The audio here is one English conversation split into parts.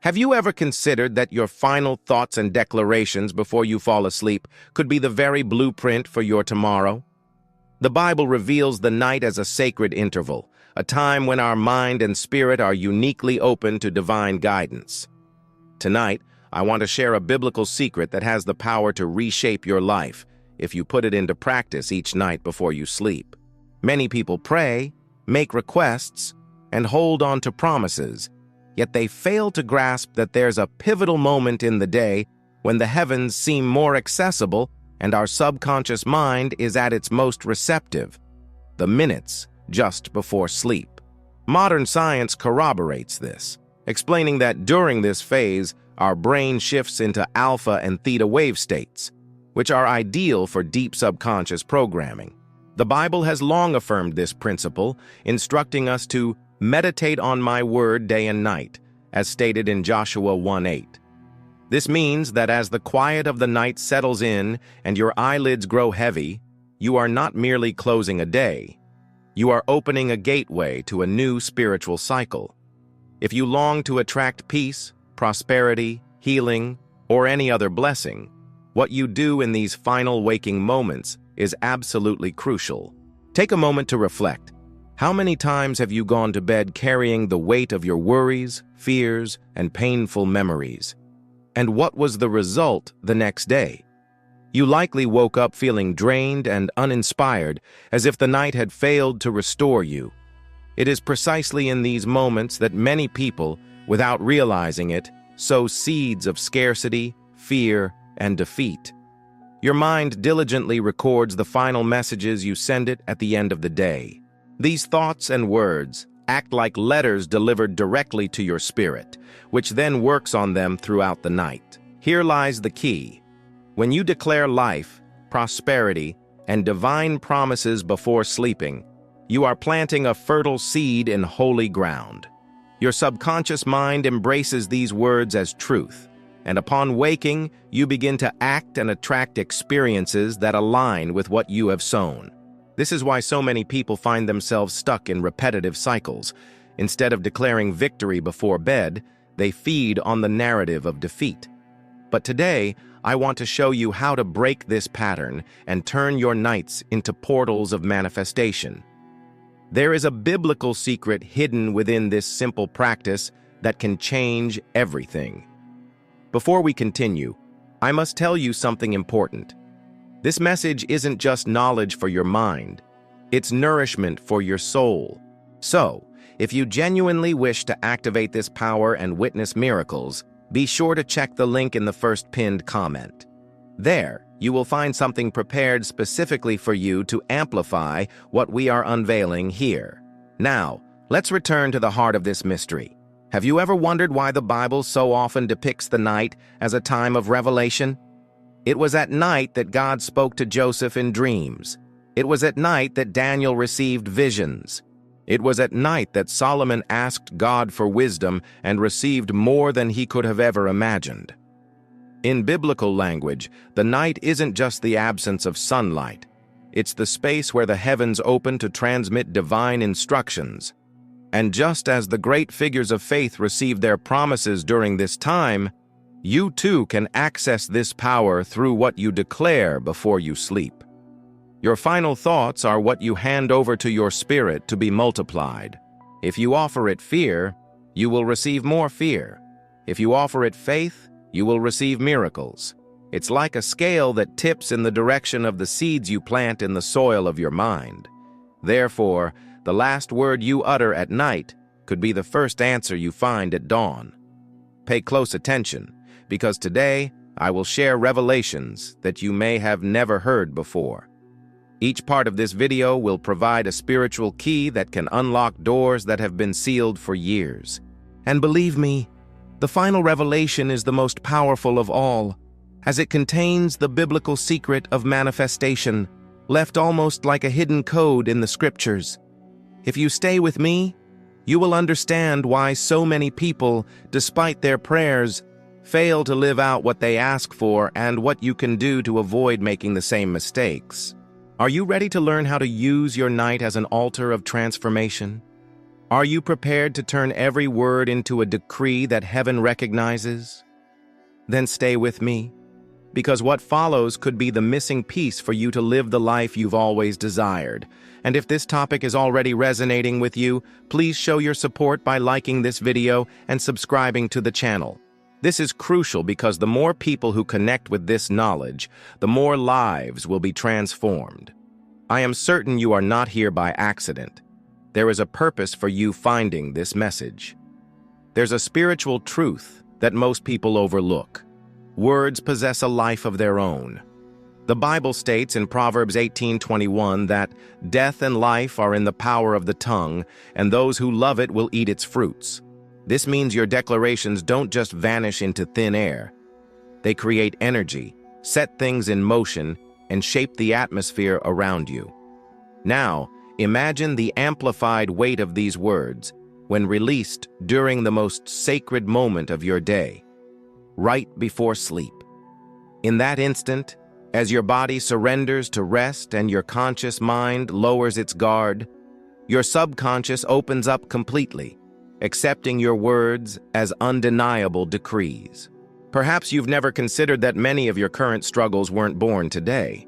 Have you ever considered that your final thoughts and declarations before you fall asleep could be the very blueprint for your tomorrow? The Bible reveals the night as a sacred interval, a time when our mind and spirit are uniquely open to divine guidance. Tonight, I want to share a biblical secret that has the power to reshape your life if you put it into practice each night before you sleep. Many people pray, make requests, and hold on to promises, yet they fail to grasp that there's a pivotal moment in the day when the heavens seem more accessible and our subconscious mind is at its most receptive, the minutes just before sleep. Modern science corroborates this, explaining that during this phase, our brain shifts into alpha and theta wave states, which are ideal for deep subconscious programming. The Bible has long affirmed this principle, instructing us to meditate on my word day and night, as stated in Joshua 1:8. This means that as the quiet of the night settles in and your eyelids grow heavy, you are not merely closing a day. You are opening a gateway to a new spiritual cycle. If you long to attract peace, prosperity, healing, or any other blessing, what you do in these final waking moments is absolutely crucial. Take a moment to reflect. How many times have you gone to bed carrying the weight of your worries, fears, and painful memories? And what was the result the next day? You likely woke up feeling drained and uninspired, as if the night had failed to restore you. It is precisely in these moments that many people, without realizing it, sow seeds of scarcity, fear, and defeat. Your mind diligently records the final messages you send it at the end of the day. These thoughts and words act like letters delivered directly to your spirit, which then works on them throughout the night. Here lies the key. When you declare life, prosperity, and divine promises before sleeping, you are planting a fertile seed in holy ground. Your subconscious mind embraces these words as truth, and upon waking, you begin to act and attract experiences that align with what you have sown. This is why so many people find themselves stuck in repetitive cycles. Instead of declaring victory before bed, they feed on the narrative of defeat. But today, I want to show you how to break this pattern and turn your nights into portals of manifestation. There is a biblical secret hidden within this simple practice that can change everything. Before we continue, I must tell you something important. This message isn't just knowledge for your mind, it's nourishment for your soul. So, if you genuinely wish to activate this power and witness miracles, be sure to check the link in the first pinned comment. There, you will find something prepared specifically for you to amplify what we are unveiling here. Now, let's return to the heart of this mystery. Have you ever wondered why the Bible so often depicts the night as a time of revelation? It was at night that God spoke to Joseph in dreams. It was at night that Daniel received visions. It was at night that Solomon asked God for wisdom and received more than he could have ever imagined. In biblical language, the night isn't just the absence of sunlight. It's the space where the heavens open to transmit divine instructions. And just as the great figures of faith received their promises during this time, you too can access this power through what you declare before you sleep. Your final thoughts are what you hand over to your spirit to be multiplied. If you offer it fear, you will receive more fear. If you offer it faith, you will receive miracles. It's like a scale that tips in the direction of the seeds you plant in the soil of your mind. Therefore, the last word you utter at night could be the first answer you find at dawn. Pay close attention, because today I will share revelations that you may have never heard before. Each part of this video will provide a spiritual key that can unlock doors that have been sealed for years. And believe me, the final revelation is the most powerful of all, as it contains the biblical secret of manifestation, left almost like a hidden code in the scriptures. If you stay with me, you will understand why so many people, despite their prayers, fail to live out what they ask for and what you can do to avoid making the same mistakes. Are you ready to learn how to use your night as an altar of transformation? Are you prepared to turn every word into a decree that heaven recognizes? Then stay with me, because what follows could be the missing piece for you to live the life you've always desired. And if this topic is already resonating with you, please show your support by liking this video and subscribing to the channel. This is crucial because the more people who connect with this knowledge, the more lives will be transformed. I am certain you are not here by accident. There is a purpose for you finding this message. There's a spiritual truth that most people overlook. Words possess a life of their own. The Bible states in Proverbs 18:21 that death and life are in the power of the tongue, and those who love it will eat its fruits. This means your declarations don't just vanish into thin air. They create energy, set things in motion, and shape the atmosphere around you. Now, imagine the amplified weight of these words when released during the most sacred moment of your day, right before sleep. In that instant, as your body surrenders to rest and your conscious mind lowers its guard, your subconscious opens up completely, accepting your words as undeniable decrees. Perhaps you've never considered that many of your current struggles weren't born today.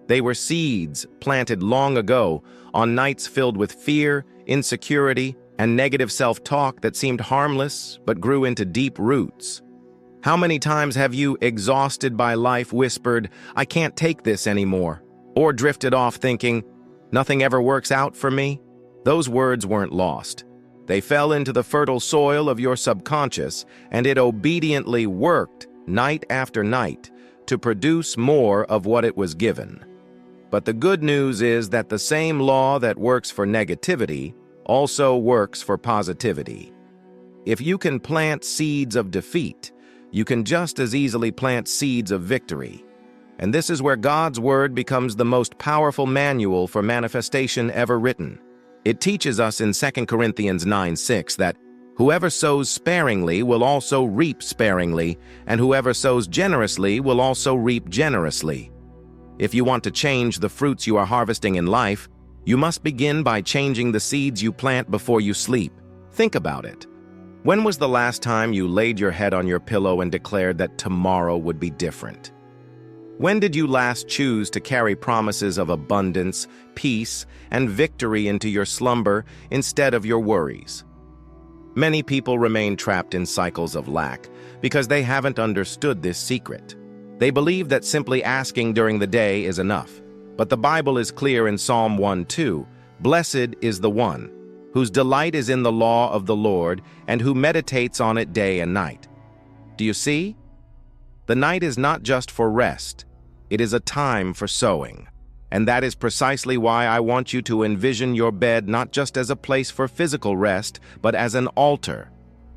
They were seeds planted long ago on nights filled with fear, insecurity, and negative self-talk that seemed harmless but grew into deep roots. How many times have you, exhausted by life, whispered, "I can't take this anymore," or drifted off thinking, "Nothing ever works out for me"? Those words weren't lost. They fell into the fertile soil of your subconscious, and it obediently worked night after night to produce more of what it was given. But the good news is that the same law that works for negativity also works for positivity. If you can plant seeds of defeat, you can just as easily plant seeds of victory. And this is where God's Word becomes the most powerful manual for manifestation ever written. It teaches us in 2 Corinthians 9:6 that whoever sows sparingly will also reap sparingly, and whoever sows generously will also reap generously. If you want to change the fruits you are harvesting in life, you must begin by changing the seeds you plant before you sleep. Think about it. When was the last time you laid your head on your pillow and declared that tomorrow would be different? When did you last choose to carry promises of abundance, peace, and victory into your slumber instead of your worries? Many people remain trapped in cycles of lack because they haven't understood this secret. They believe that simply asking during the day is enough. But the Bible is clear in Psalm 1:2, "Blessed is the one whose delight is in the law of the Lord and who meditates on it day and night." Do you see? The night is not just for rest. It is a time for sowing. And that is precisely why I want you to envision your bed not just as a place for physical rest, but as an altar.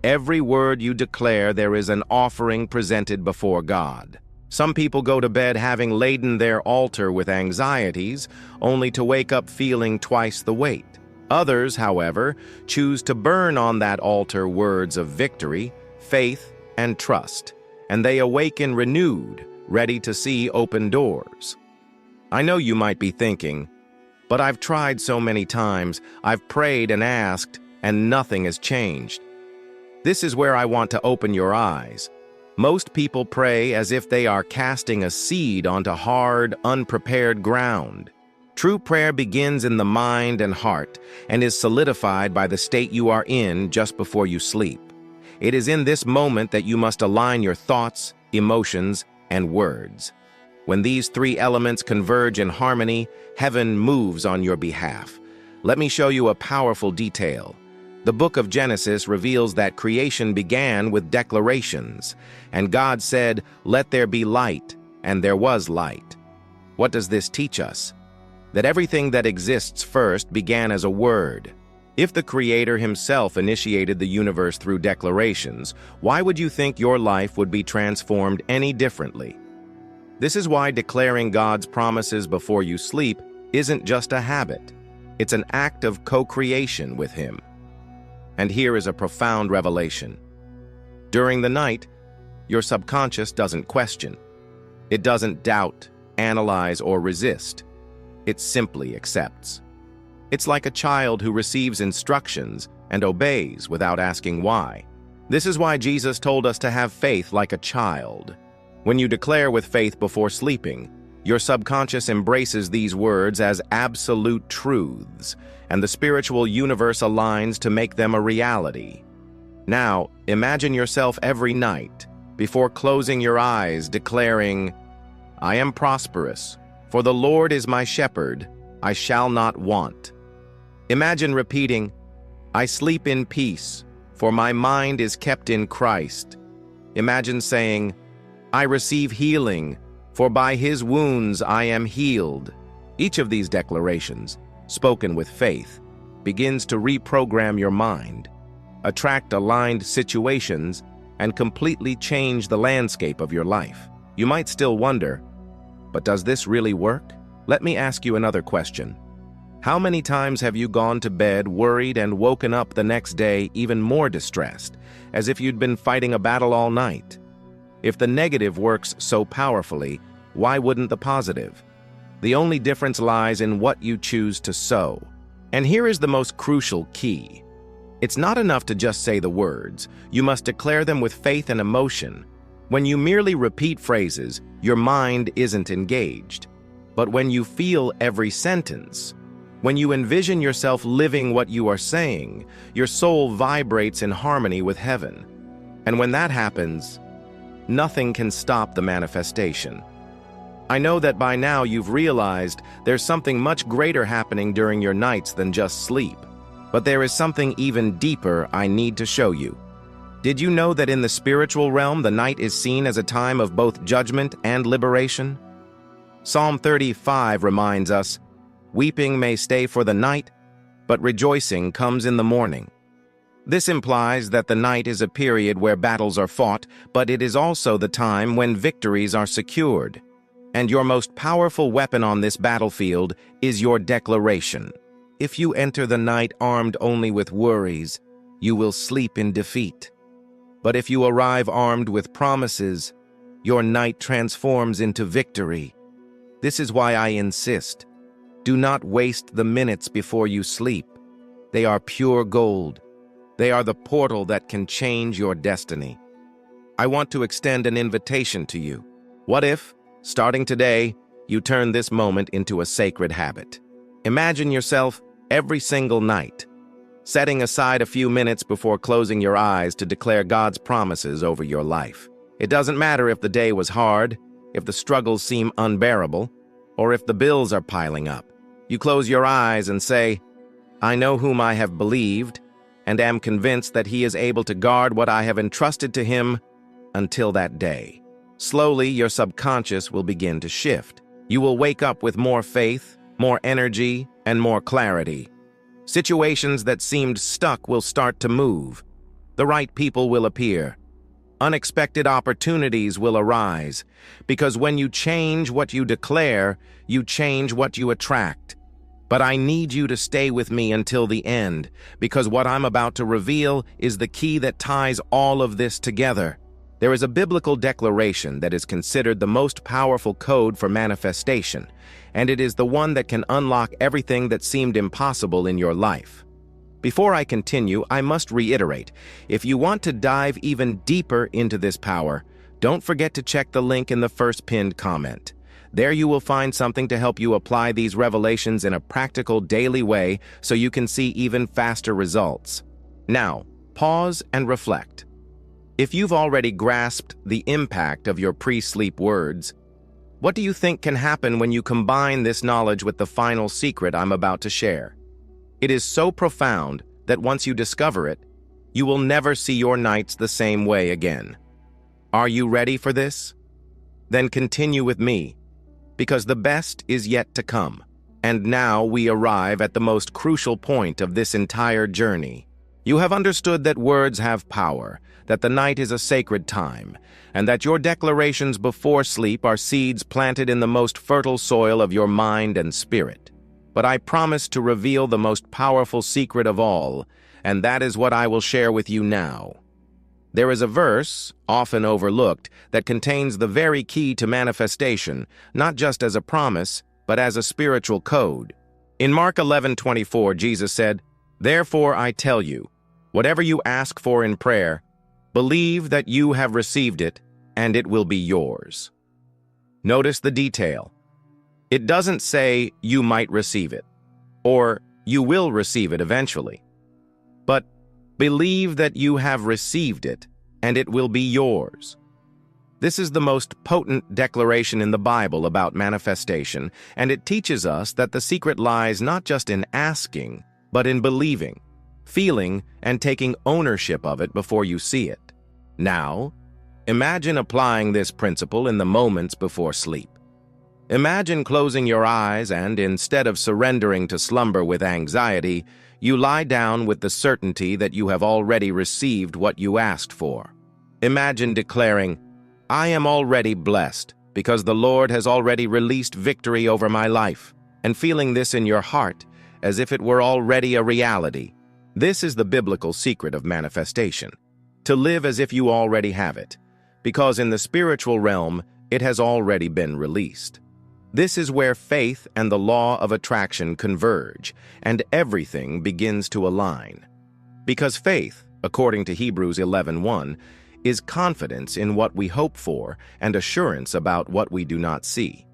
Every word you declare, there is an offering presented before God. Some people go to bed having laden their altar with anxieties, only to wake up feeling twice the weight. Others, however, choose to burn on that altar words of victory, faith, and trust, and they awaken renewed, ready to see open doors. I know you might be thinking, but I've tried so many times, I've prayed and asked, and nothing has changed. This is where I want to open your eyes. Most people pray as if they are casting a seed onto hard, unprepared ground. True prayer begins in the mind and heart and is solidified by the state you are in just before you sleep. It is in this moment that you must align your thoughts, emotions, and words. When these three elements converge in harmony, heaven moves on your behalf. Let me show you a powerful detail. The book of Genesis reveals that creation began with declarations, and God said, "Let there be light," and there was light. What does this teach us? That everything that exists first began as a word. If the Creator himself initiated the universe through declarations, why would you think your life would be transformed any differently? This is why declaring God's promises before you sleep isn't just a habit. It's an act of co-creation with Him. And here is a profound revelation. During the night, your subconscious doesn't question. It doesn't doubt, analyze, or resist. It simply accepts. It's like a child who receives instructions and obeys without asking why. This is why Jesus told us to have faith like a child. When you declare with faith before sleeping, your subconscious embraces these words as absolute truths, and the spiritual universe aligns to make them a reality. Now, imagine yourself every night, before closing your eyes, declaring, "I am prosperous, for the Lord is my shepherd, I shall not want." Imagine repeating, "I sleep in peace, for my mind is kept in Christ." Imagine saying, "I receive healing, for by his wounds I am healed." Each of these declarations, spoken with faith, begins to reprogram your mind, attract aligned situations, and completely change the landscape of your life. You might still wonder, but does this really work? Let me ask you another question. How many times have you gone to bed worried and woken up the next day even more distressed, as if you'd been fighting a battle all night? If the negative works so powerfully, why wouldn't the positive? The only difference lies in what you choose to sow. And here is the most crucial key. It's not enough to just say the words. You must declare them with faith and emotion. When you merely repeat phrases, your mind isn't engaged. But when you feel every sentence, when you envision yourself living what you are saying, your soul vibrates in harmony with heaven. And when that happens, nothing can stop the manifestation. I know that by now you've realized there's something much greater happening during your nights than just sleep. But there is something even deeper I need to show you. Did you know that in the spiritual realm, the night is seen as a time of both judgment and liberation? Psalm 35 reminds us, "Weeping may stay for the night, but rejoicing comes in the morning." This implies that the night is a period where battles are fought, but it is also the time when victories are secured. And your most powerful weapon on this battlefield is your declaration. If you enter the night armed only with worries, you will sleep in defeat. But if you arrive armed with promises, your night transforms into victory. This is why I insist. Do not waste the minutes before you sleep. They are pure gold. They are the portal that can change your destiny. I want to extend an invitation to you. What if, starting today, you turn this moment into a sacred habit? Imagine yourself every single night, setting aside a few minutes before closing your eyes to declare God's promises over your life. It doesn't matter if the day was hard, if the struggles seem unbearable, or if the bills are piling up. You close your eyes and say, "I know whom I have believed, and am convinced that he is able to guard what I have entrusted to him until that day." Slowly, your subconscious will begin to shift. You will wake up with more faith, more energy, and more clarity. Situations that seemed stuck will start to move. The right people will appear. Unexpected opportunities will arise, because when you change what you declare, you change what you attract. But I need you to stay with me until the end, because what I'm about to reveal is the key that ties all of this together. There is a biblical declaration that is considered the most powerful code for manifestation, and it is the one that can unlock everything that seemed impossible in your life. Before I continue, I must reiterate, if you want to dive even deeper into this power, don't forget to check the link in the first pinned comment. There you will find something to help you apply these revelations in a practical daily way so you can see even faster results. Now, pause and reflect. If you've already grasped the impact of your pre-sleep words, what do you think can happen when you combine this knowledge with the final secret I'm about to share? It is so profound that once you discover it, you will never see your nights the same way again. Are you ready for this? Then continue with me, because the best is yet to come. And now we arrive at the most crucial point of this entire journey. You have understood that words have power, that the night is a sacred time, and that your declarations before sleep are seeds planted in the most fertile soil of your mind and spirit. But I promise to reveal the most powerful secret of all, and that is what I will share with you now. There is a verse, often overlooked, that contains the very key to manifestation, not just as a promise, but as a spiritual code. In Mark 11:24, Jesus said, "Therefore I tell you, Whatever you ask for in prayer, believe that you have received it and it will be yours. Notice the detail. It doesn't say you might receive it, or you will receive it eventually. But believe that you have received it and it will be yours. This is the most potent declaration in the Bible about manifestation, and it teaches us that the secret lies not just in asking, but in believing, feeling, and taking ownership of it before you see it. Now, imagine applying this principle in the moments before sleep. Imagine closing your eyes and, instead of surrendering to slumber with anxiety, you lie down with the certainty that you have already received what you asked for. Imagine declaring, "I am already blessed because the Lord has already released victory over my life," and feeling this in your heart as if it were already a reality. This is the biblical secret of manifestation, to live as if you already have it, because in the spiritual realm, it has already been released. This is where faith and the law of attraction converge, and everything begins to align. Because faith, according to Hebrews 11:1, is confidence in what we hope for and assurance about what we do not see.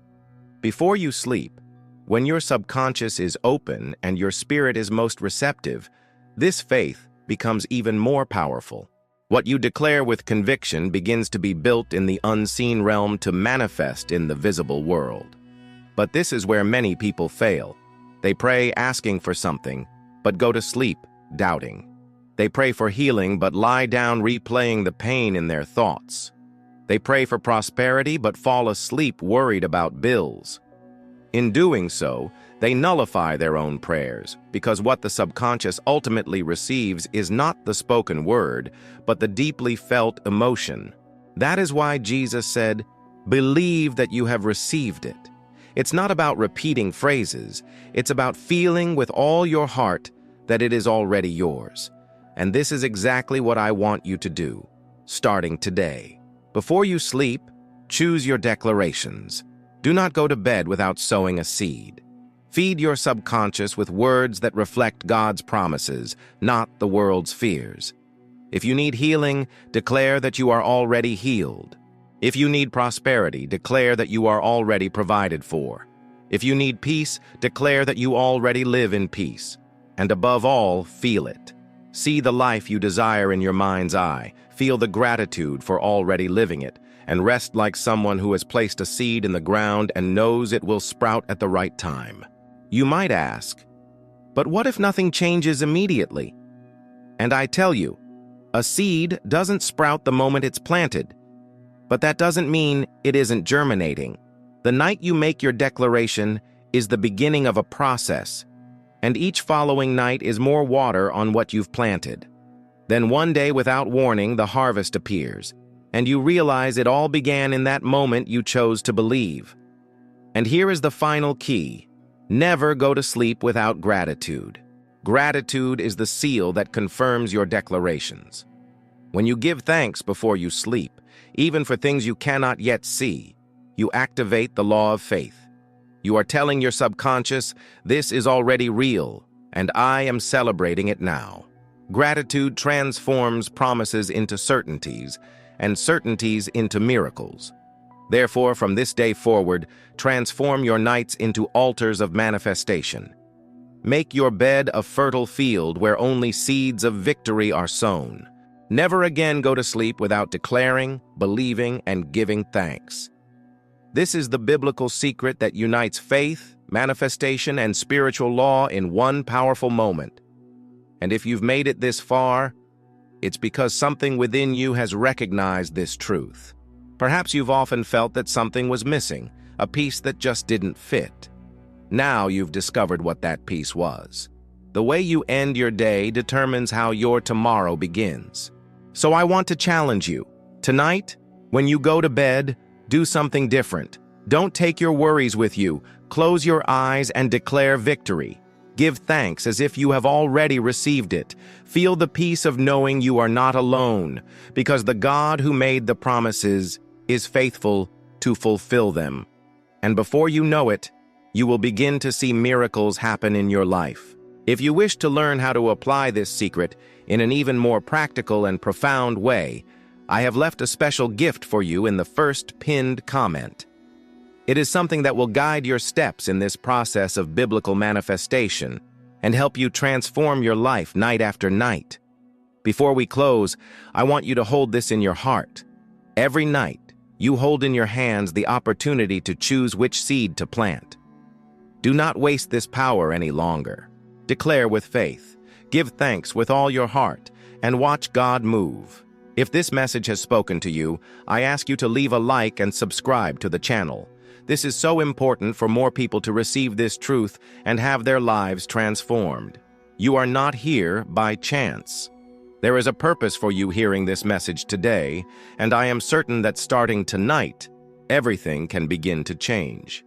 Before you sleep, when your subconscious is open and your spirit is most receptive, this faith becomes even more powerful. What you declare with conviction begins to be built in the unseen realm to manifest in the visible world. But this is where many people fail. They pray asking for something, but go to sleep doubting. They pray for healing, but lie down replaying the pain in their thoughts. They pray for prosperity, but fall asleep worried about bills. In doing so, they nullify their own prayers, because what the subconscious ultimately receives is not the spoken word, but the deeply felt emotion. That is why Jesus said, "Believe that you have received it." It's not about repeating phrases. It's about feeling with all your heart that it is already yours. And this is exactly what I want you to do, starting today. Before you sleep, choose your declarations. Do not go to bed without sowing a seed. Feed your subconscious with words that reflect God's promises, not the world's fears. If you need healing, declare that you are already healed. If you need prosperity, declare that you are already provided for. If you need peace, declare that you already live in peace. And above all, feel it. See the life you desire in your mind's eye. Feel the gratitude for already living it, and rest like someone who has placed a seed in the ground and knows it will sprout at the right time. You might ask, but what if nothing changes immediately? And I tell you, a seed doesn't sprout the moment it's planted. But that doesn't mean it isn't germinating. The night you make your declaration is the beginning of a process, and each following night is more water on what you've planted. Then one day, without warning, the harvest appears, and you realize it all began in that moment you chose to believe. And here is the final key. Never go to sleep without gratitude. Gratitude is the seal that confirms your declarations. When you give thanks before you sleep, even for things you cannot yet see, you activate the law of faith. You are telling your subconscious, this is already real, and I am celebrating it now. Gratitude transforms promises into certainties, and certainties into miracles. Therefore, from this day forward, transform your nights into altars of manifestation. Make your bed a fertile field where only seeds of victory are sown. Never again go to sleep without declaring, believing, and giving thanks. This is the biblical secret that unites faith, manifestation, and spiritual law in one powerful moment. And if you've made it this far, it's because something within you has recognized this truth. Perhaps you've often felt that something was missing, a piece that just didn't fit. Now you've discovered what that piece was. The way you end your day determines how your tomorrow begins. So I want to challenge you. Tonight, when you go to bed, do something different. Don't take your worries with you. Close your eyes and declare victory. Give thanks as if you have already received it. Feel the peace of knowing you are not alone, because the God who made the promises is faithful to fulfill them. And before you know it, you will begin to see miracles happen in your life. If you wish to learn how to apply this secret, In an even more practical and profound way, I have left a special gift for you in the first pinned comment. It is something that will guide your steps in this process of biblical manifestation and help you transform your life night after night. Before we close, I want you to hold this in your heart. Every night, you hold in your hands the opportunity to choose which seed to plant. Do not waste this power any longer. Declare with faith, give thanks with all your heart, and watch God move. If this message has spoken to you, I ask you to leave a like and subscribe to the channel. This is so important for more people to receive this truth and have their lives transformed. You are not here by chance. There is a purpose for you hearing this message today, and I am certain that starting tonight, everything can begin to change.